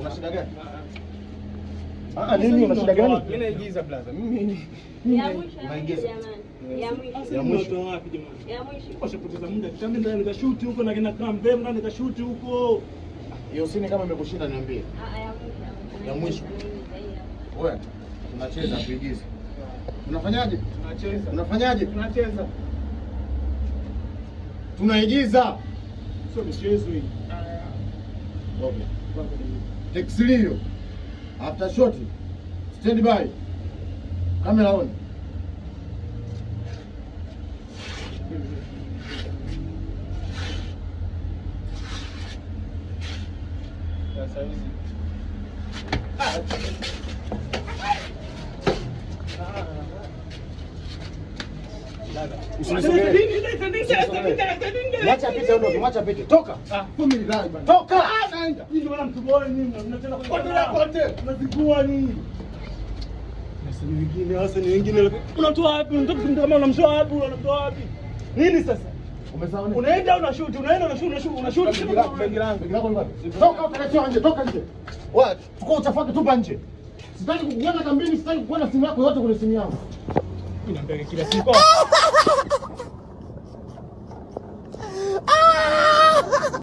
Una shida gani? Nini una shida gani? Mimi naigiza brother. Ya mwisho jamani. Ya mwisho wapi jamani? Ya mwisho. Washapoteza muda. Kitambi ndani nikashuti huko na kina Kambe ndani nikashuti huko. Hiyo sini kama imekushinda niambie. Ya mwisho. Wewe tunacheza tuigize. Unafanyaje? Tunacheza. Unafanyaje? Tunacheza. Tunaigiza. Sio michezo hii. Okay. Take three. After shot. Stand by. Camera on. Sasa hizi. Mwacha pite ondoke, mwacha pite. Toka. Family ndani bana. Toka. Naenda. Hii ndio mtu boy nini? Mnataka kote. Unazikua nini? Sasa ni wengine. Unatoa wapi? Unataka kama unamtoa wapi? Unamtoa wapi? Nini sasa? Umesahau nini? Unaenda unashoot, unaenda unashoot. Begi langu ngapi? Toka utakatoa nje, toka nje. Wewe, chukua uchafu tupa nje. Sitaki kukuona kambini, sitaki kukuona simu yako yote kwenye simu yangu. Mimi naambia kila siku.